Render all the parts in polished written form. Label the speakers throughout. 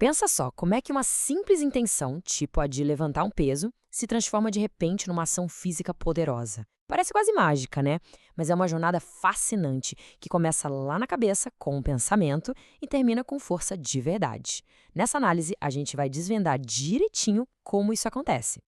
Speaker 1: Pensa só, como é que uma simples intenção, tipo a de levantar um peso, se transforma de repente numa ação física poderosa. Parece quase mágica, né? Mas é uma jornada fascinante que começa lá na cabeça, com o pensamento, e termina com força de verdade. Nessa análise, a gente vai desvendar direitinho como isso acontece.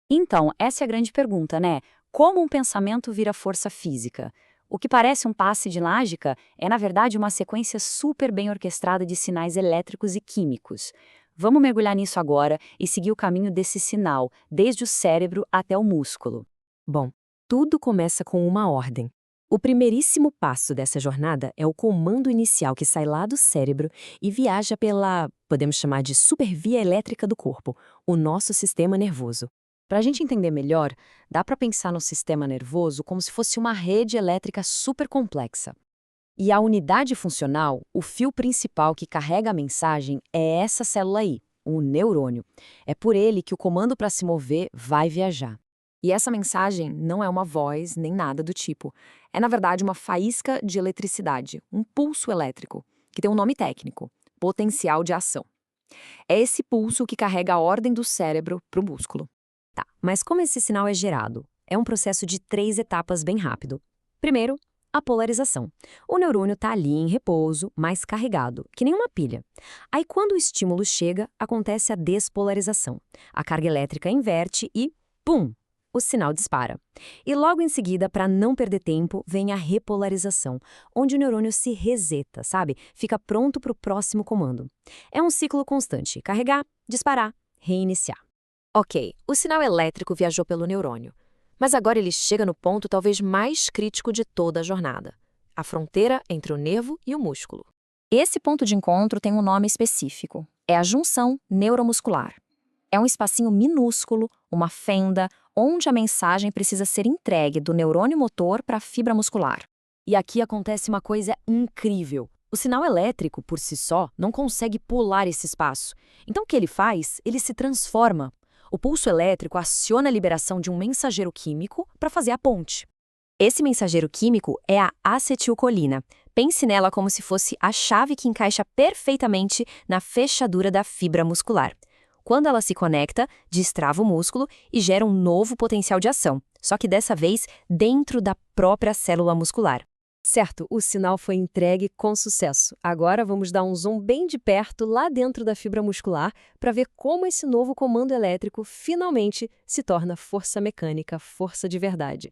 Speaker 2: Então, essa é a grande pergunta, né? Como um pensamento vira força física? O que parece um passe de mágica é, na verdade, uma sequência super bem orquestrada de sinais elétricos e químicos. Vamos mergulhar nisso agora e seguir o caminho desse sinal, desde o cérebro até o músculo.
Speaker 1: Bom, tudo começa com uma ordem. O primeiríssimo passo dessa jornada é o comando inicial que sai lá do cérebro e viaja pela, podemos chamar de supervia elétrica do corpo, o nosso sistema nervoso. Para a gente entender melhor, dá para pensar no sistema nervoso como se fosse uma rede elétrica super complexa. E a unidade funcional, o fio principal que carrega a mensagem, é essa célula aí, o neurônio. É por ele que o comando para se mover vai viajar. E essa mensagem não é uma voz nem nada do tipo. É, na verdade, uma faísca de eletricidade, um pulso elétrico, que tem um nome técnico, potencial de ação. É esse pulso que carrega a ordem do cérebro para o músculo. Tá, mas como esse sinal é gerado? É um processo de 3 etapas bem rápido. Primeiro, a polarização. O neurônio está ali em repouso, mais carregado, que nem uma pilha. Aí, quando o estímulo chega, acontece a despolarização. A carga elétrica inverte e, pum, o sinal dispara. E logo em seguida, para não perder tempo, vem a repolarização, onde o neurônio se reseta, sabe? Fica pronto para o próximo comando. É um ciclo constante: carregar, disparar, reiniciar. Ok, o sinal elétrico viajou pelo neurônio. Mas agora ele chega no ponto talvez mais crítico de toda a jornada: a fronteira entre o nervo e o músculo.
Speaker 2: Esse ponto de encontro tem um nome específico. É a junção neuromuscular. É um espacinho minúsculo, uma fenda, onde a mensagem precisa ser entregue do neurônio motor para a fibra muscular.
Speaker 1: E aqui acontece uma coisa incrível. O sinal elétrico, por si só, não consegue pular esse espaço. Então o que ele faz? Ele se transforma. O pulso elétrico aciona a liberação de um mensageiro químico para fazer a ponte. Esse mensageiro químico é a acetilcolina. Pense nela como se fosse a chave que encaixa perfeitamente na fechadura da fibra muscular. Quando ela se conecta, destrava o músculo e gera um novo potencial de ação, só que dessa vez dentro da própria célula muscular. Certo, o sinal foi entregue com sucesso. Agora vamos dar um zoom bem de perto lá dentro da fibra muscular para ver como esse novo comando elétrico finalmente se torna força mecânica, força de verdade.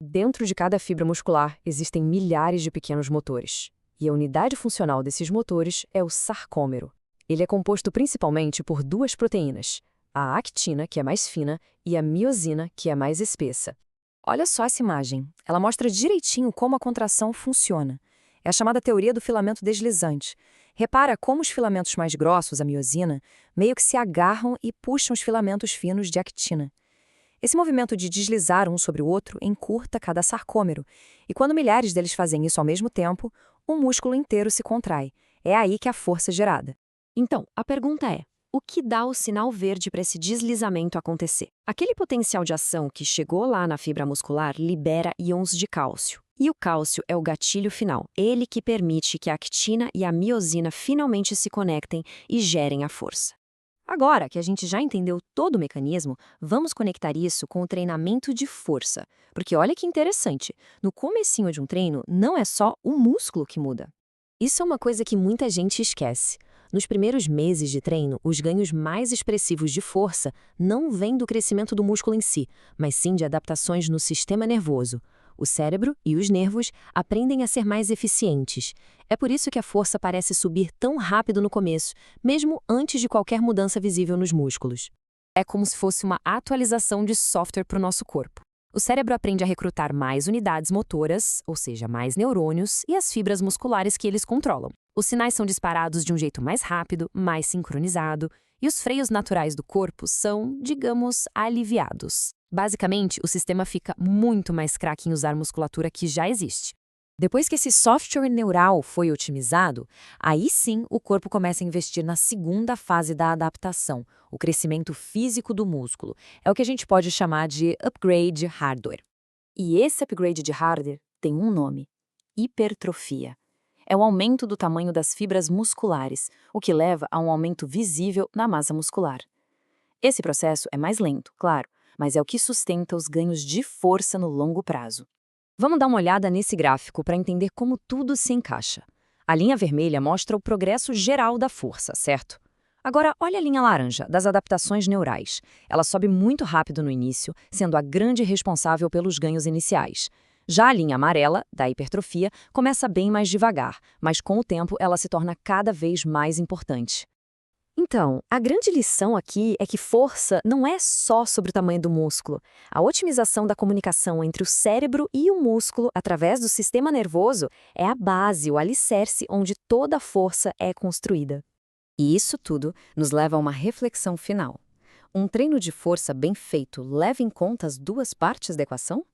Speaker 1: Dentro de cada fibra muscular existem milhares de pequenos motores. E a unidade funcional desses motores é o sarcômero. Ele é composto principalmente por 2 proteínas, a actina, que é mais fina, e a miosina, que é mais espessa. Olha só essa imagem. Ela mostra direitinho como a contração funciona. É a chamada teoria do filamento deslizante. Repara como os filamentos mais grossos, a miosina, meio que se agarram e puxam os filamentos finos de actina. Esse movimento de deslizar um sobre o outro encurta cada sarcômero, e quando milhares deles fazem isso ao mesmo tempo, o músculo inteiro se contrai. É aí que a força é gerada. Então, a pergunta é: o que dá o sinal verde para esse deslizamento acontecer? Aquele potencial de ação que chegou lá na fibra muscular libera íons de cálcio. E o cálcio é o gatilho final, ele que permite que a actina e a miosina finalmente se conectem e gerem a força. Agora que a gente já entendeu todo o mecanismo, vamos conectar isso com o treinamento de força. Porque olha que interessante, no comecinho de um treino não é só o músculo que muda. Isso é uma coisa que muita gente esquece. Nos primeiros meses de treino, os ganhos mais expressivos de força não vêm do crescimento do músculo em si, mas sim de adaptações no sistema nervoso. O cérebro e os nervos aprendem a ser mais eficientes. É por isso que a força parece subir tão rápido no começo, mesmo antes de qualquer mudança visível nos músculos. É como se fosse uma atualização de software para o nosso corpo. O cérebro aprende a recrutar mais unidades motoras, ou seja, mais neurônios, e as fibras musculares que eles controlam. Os sinais são disparados de um jeito mais rápido, mais sincronizado, e os freios naturais do corpo são, digamos, aliviados. Basicamente, o sistema fica muito mais craque em usar musculatura que já existe. Depois que esse software neural foi otimizado, aí sim o corpo começa a investir na segunda fase da adaptação, o crescimento físico do músculo. É o que a gente pode chamar de upgrade hardware. E esse upgrade de hardware tem um nome: hipertrofia.
Speaker 2: É o aumento do tamanho das fibras musculares, o que leva a um aumento visível na massa muscular. Esse processo é mais lento, claro, mas é o que sustenta os ganhos de força no longo prazo.
Speaker 1: Vamos dar uma olhada nesse gráfico para entender como tudo se encaixa. A linha vermelha mostra o progresso geral da força, certo? Agora, olha a linha laranja, das adaptações neurais. Ela sobe muito rápido no início, sendo a grande responsável pelos ganhos iniciais. Já a linha amarela, da hipertrofia, começa bem mais devagar, mas com o tempo ela se torna cada vez mais importante. Então, a grande lição aqui é que força não é só sobre o tamanho do músculo. A otimização da comunicação entre o cérebro e o músculo através do sistema nervoso é a base, o alicerce onde toda a força é construída. E isso tudo nos leva a uma reflexão final. Um treino de força bem feito leva em conta as duas partes da equação?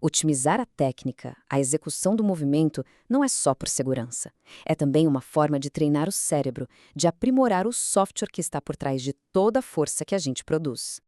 Speaker 1: Otimizar a técnica, a execução do movimento, não é só por segurança. É também uma forma de treinar o cérebro, de aprimorar o software que está por trás de toda a força que a gente produz.